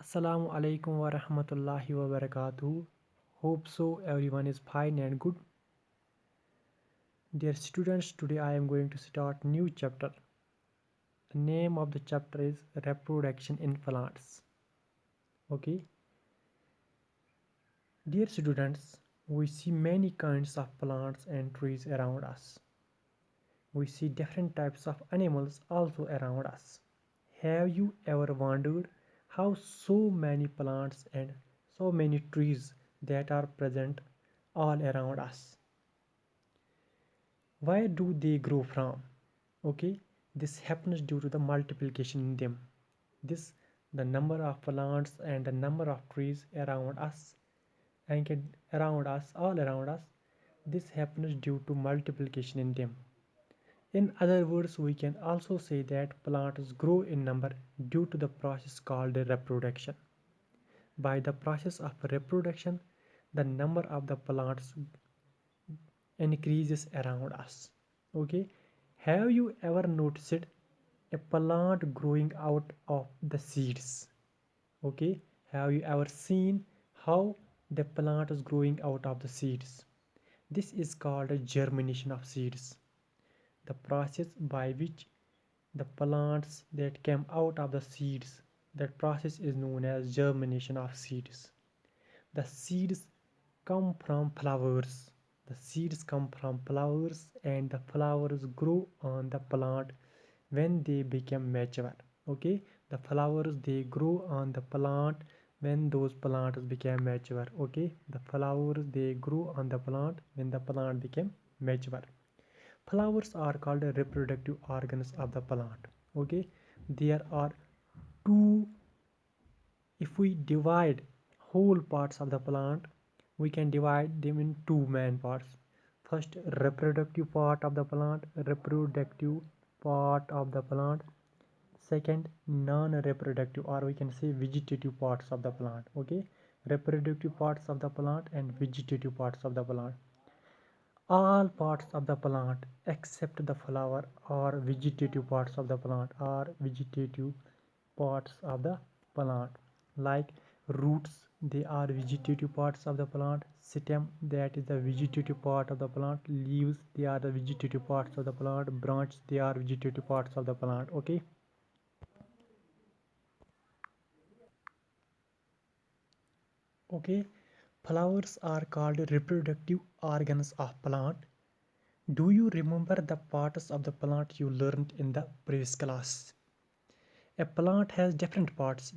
Assalamu alaikum wa rahmatullahi wa barakatuh. Hope so everyone is fine and good. Dear students, today I am going to start new chapter. The name of the chapter is Reproduction in Plants. Okay. Dear students, we see many kinds of plants and trees around us. We see different types of animals also around us. Have you ever wondered how so many plants and so many trees that are present all around us? Where do they grow from? Okay, this happens due to the multiplication in them. This the number of plants and the number of trees around us and around us all around us. This happens due to multiplication in them. In other words, we can also say that plants grow in number due to the process called reproduction. By the process of reproduction, the number of the plants increases around us. Okay, have you ever noticed a plant growing out of the seeds? Okay, have you ever seen how the plant is growing out of the seeds? This is called a germination of seeds, the process by which the plants that came out of the seeds, that process is known as germination of seeds. The seeds come from flowers. The seeds come from flowers and the flowers grow on the plant when they become mature. Okay, the flowers they grow on the plant when those plants became mature. Okay, the flowers they grow on the plant when the plant became mature. Flowers are called reproductive organs of the plant. Okay, there are two. If we divide whole parts of the plant, we can divide them in two main parts. First, reproductive part of the plant, reproductive part of the plant. Second, non-reproductive, or we can say vegetative parts of the plant. Okay, reproductive parts of the plant and vegetative parts of the plant. All parts of the plant except the flower are vegetative parts of the plant, are vegetative parts of the plant, like roots, they are vegetative parts of the plant. Stem, that is the vegetative part of the plant. Leaves, they are the vegetative parts of the plant. Branch, they are vegetative parts of the plant. Okay, flowers are called reproductive organs of plant. Do you remember the parts of the plant you learned in the previous class? A plant has different parts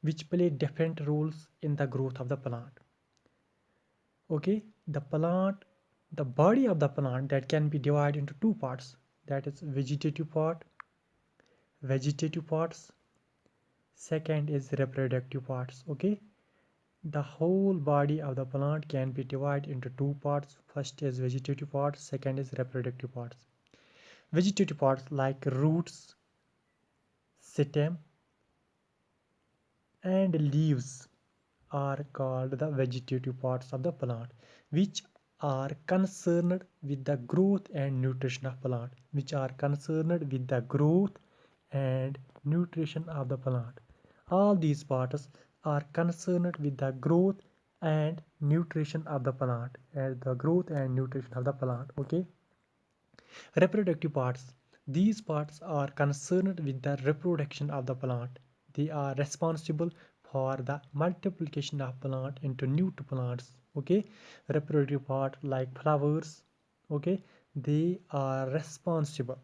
which play different roles in the growth of the plant. Okay, the body of the plant that can be divided into two parts, that is vegetative parts, second is reproductive parts. Okay, the whole body of the plant can be divided into two parts. First is vegetative parts, second is reproductive parts. Vegetative parts like roots, stem, and leaves are called the vegetative parts of the plant, which are concerned with the growth and nutrition of plant, and nutrition of the plant. All these parts are concerned with the growth and nutrition of the plant, Okay, reproductive parts. These parts are concerned with the reproduction of the plant. They are responsible for the multiplication of plant into new plants. Okay, reproductive part like flowers. Okay, They are responsible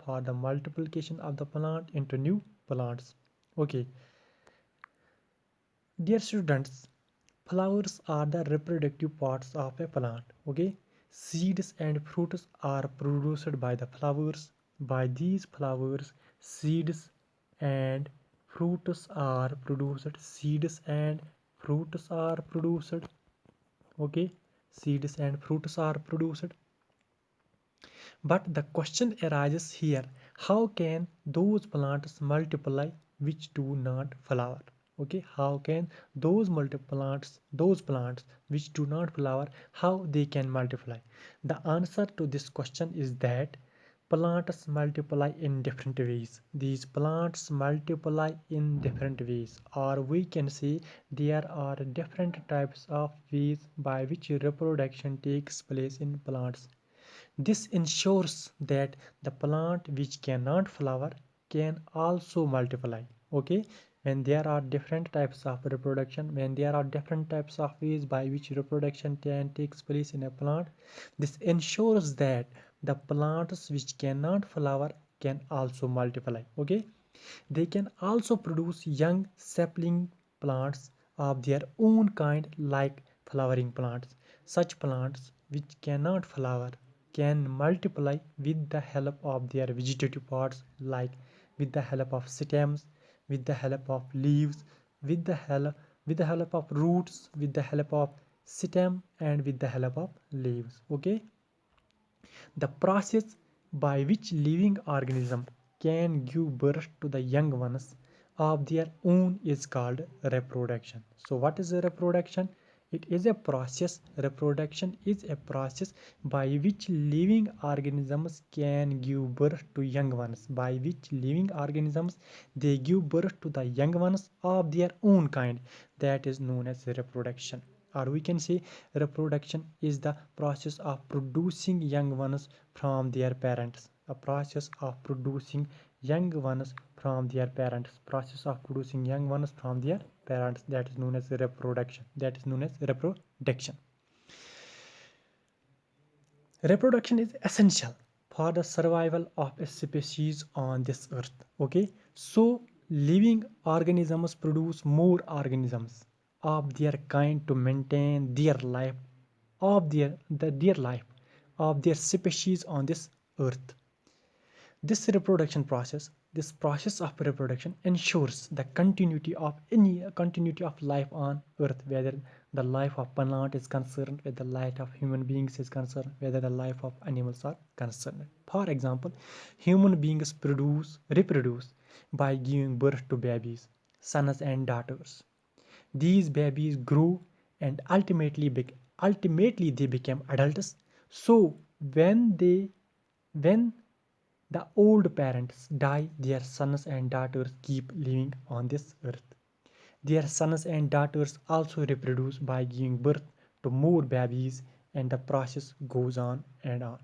for the multiplication of the plant into new plants. Okay, dear students, flowers are the reproductive parts of a plant. Okay, seeds and fruits are produced by the flowers. By these flowers, seeds and fruits are produced. Okay, seeds and fruits are produced. But the question arises here, how can those plants multiply which do not flower? Okay, how can those plants which do not flower, how they can multiply? The answer to this question is that Plants multiply in different ways. These plants multiply in different ways, or we can say there are different types of ways by which reproduction takes place in plants. This ensures that the plant which cannot flower can also multiply. Okay, when there are different types of reproduction, when there are different types of ways by which reproduction can takes place in a plant, this ensures that the plants which cannot flower can also multiply. Okay, they can also produce young sapling plants of their own kind, like flowering plants. Such plants which cannot flower can multiply with the help of their vegetative parts, like with the help of stems, with the help of leaves, with the help of roots, with the help of stem, and with the help of leaves. Okay, the process by which living organism can give birth to the young ones of their own is called reproduction. So what is a reproduction? It is a process. Reproduction is a process by which living organisms can give birth to young ones. By which living organisms they give birth to the young ones of their own kind. That is known as reproduction. Or we can say reproduction is the process of producing young ones from their parents. A process of producing young ones from their parents. Process of producing young ones from their parents. That is known as reproduction. That is known as reproduction. Reproduction is essential for the survival of a species on this earth. Okay, so living organisms produce more organisms of their kind to maintain their life of their life of their species on this earth. This process of reproduction ensures the continuity of life on earth, whether the life of plant is concerned, whether the life of human beings is concerned, whether the life of animals are concerned. For example, human beings reproduce by giving birth to babies, sons and daughters. These babies grow and ultimately they become adults. So when the old parents die, their sons and daughters keep living on this earth. Their sons and daughters also reproduce by giving birth to more babies, and the process goes on and on.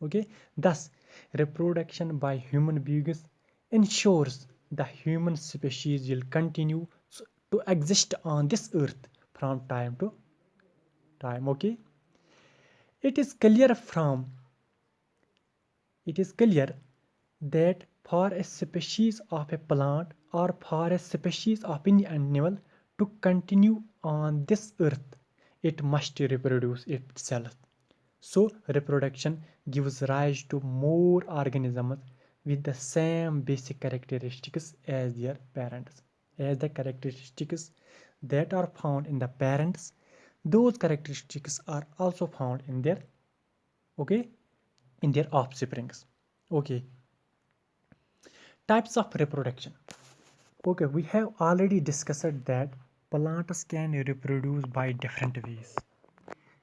Okay, thus reproduction by human beings ensures the human species will continue to exist on this earth from time to time. Okay, it is clear from it is clear that for a species of a plant or for a species of any animal to continue on this earth, it must reproduce itself. So reproduction gives rise to more organisms with the same basic characteristics as their parents. As the characteristics that are found in the parents, those characteristics are also found in their okay in their offsprings. Okay, types of reproduction. Okay, we have already discussed that plants can reproduce by different ways.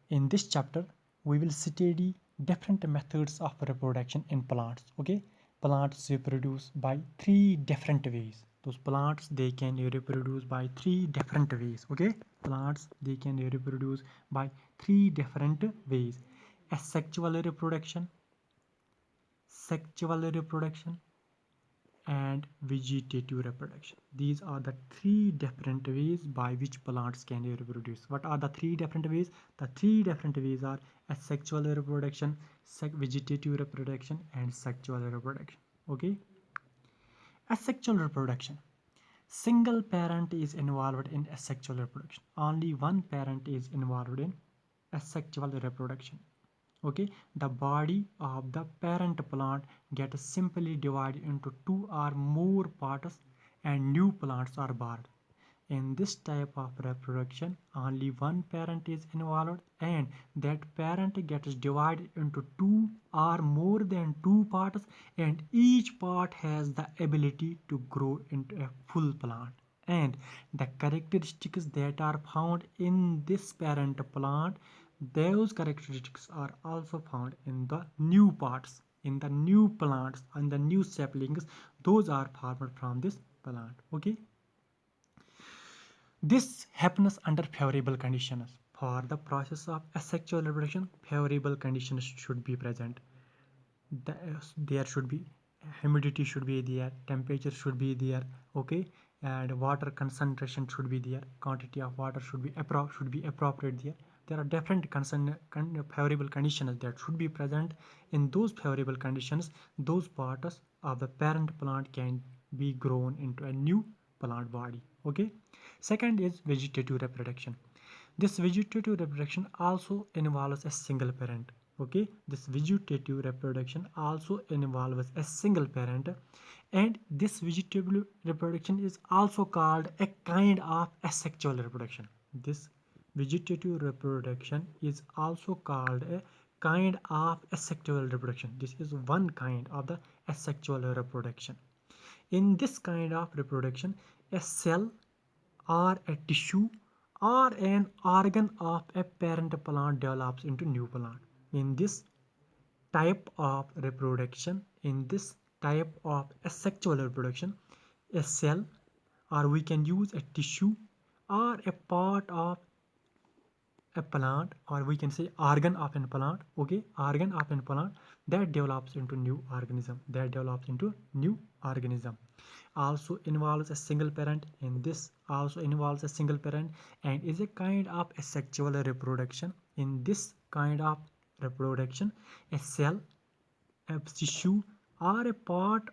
In this chapter, we will study different methods of reproduction in plants. Okay, plants reproduce by three different ways. Those plants they can reproduce by three different ways. Okay, plants they can reproduce by three different ways: asexual reproduction, sexual reproduction, and vegetative reproduction. These are the three different ways by which plants can reproduce. What are the three different ways? The three different ways are asexual reproduction, vegetative reproduction, and sexual reproduction. Okay, asexual reproduction. Single parent is involved in asexual reproduction. Only one parent is involved in asexual reproduction. Okay, the body of the parent plant gets simply divided into two or more parts and new plants are born. In this type of reproduction, only one parent is involved and that parent gets divided into two or more than two parts, and each part has the ability to grow into a full plant. And the characteristics that are found in this parent plant, those characteristics are also found in the new parts. in the new plants and the new saplings, those are formed from this plant. Okay, this happens under favorable conditions. For the process of asexual reproduction, favorable conditions should be present. There should be humidity should be there, temperature should be there, okay, and water concentration should be there, quantity of water should be appropriate there. There are different favorable conditions that should be present. In those favorable conditions, those parts of the parent plant can be grown into a new plant body. Okay, second is vegetative reproduction. This vegetative reproduction also involves a single parent. Okay, this vegetative reproduction also involves a single parent, and this vegetative reproduction is also called a kind of asexual reproduction. This vegetative reproduction is also called a kind of asexual reproduction. This is one kind of the asexual reproduction. In this kind of reproduction, a cell or a tissue or an organ of a parent plant develops into new plant. In this type of reproduction, in this type of asexual reproduction, a cell, or we can use a tissue or a part of a plant, or we can say organ of a plant, okay, organ of a plant that develops into new organism, also involves a single parent. In this also involves a single parent and is a kind of asexual reproduction. In this kind of reproduction, a cell, a tissue, or a part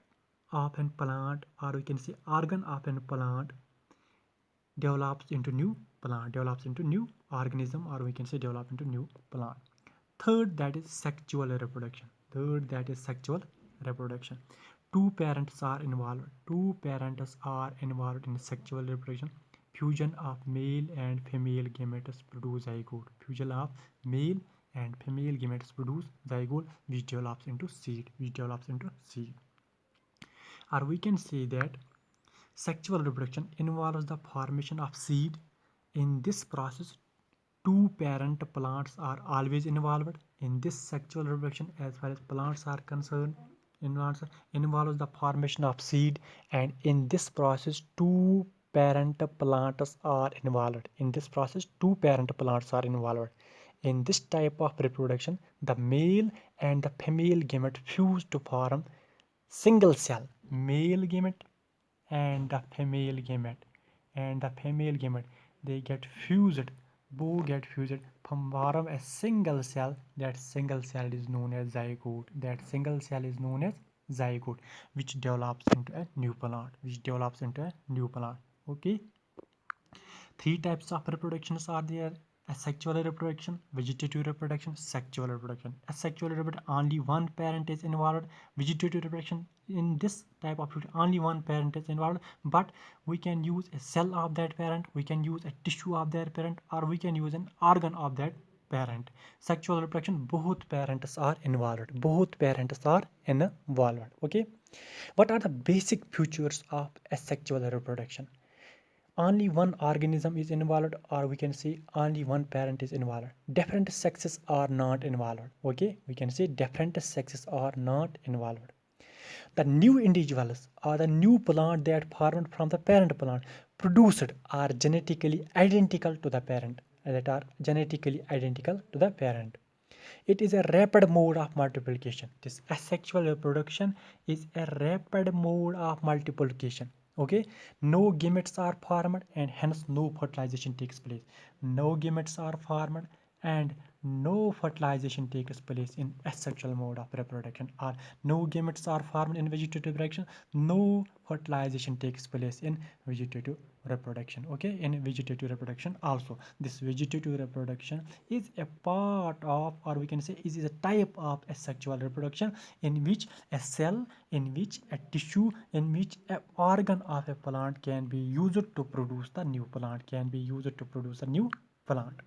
of a plant, or we can say organ of a plant develops into new organism, or we can say develop into new plant. Third, that is sexual reproduction. Two parents are involved in sexual reproduction. Fusion of male and female gametes produce zygote. Fusion of male and female gametes produce zygote, which develops into seed. Or we can say that sexual reproduction involves the formation of seed. In this process, two parent plants are always involved. In this sexual reproduction, as far as plants are concerned, involves the formation of seed, and in this process, two parent plants are involved. In this type of reproduction, the male and the female gamete fuse to form single cell. Male gamete and the female gamete, they get fused, both get fused from form a single cell. That single cell is known as zygote. Which develops into a new plant. Okay, three types of reproductions are there: asexual reproduction, vegetative reproduction, sexual reproduction. Asexual reproduction, only one parent is involved. Vegetative reproduction, in this type of reproduction, only one parent is involved, but we can use a cell of that parent, we can use a tissue of that parent, or we can use an organ of that parent. Sexual reproduction, both parents are involved. Okay, what are the basic features of asexual reproduction? Only one organism is involved, or we can say only one parent is involved. Different sexes are not involved. Okay, we can say different sexes are not involved. The new individuals or the new plant that formed from the parent plant produced are genetically identical to the parent. It is a rapid mode of multiplication. This asexual reproduction is a rapid mode of multiplication. Okay, no gametes are formed and hence no fertilization takes place. No gametes are formed and no fertilization takes place in asexual mode of reproduction, or no gametes are formed in vegetative reproduction, no fertilization takes place in vegetative reproduction. Okay, in vegetative reproduction also, this vegetative reproduction is a part of, or we can say is a type of asexual reproduction, in which a cell, in which a tissue, in which an organ of a plant can be used to produce the new plant,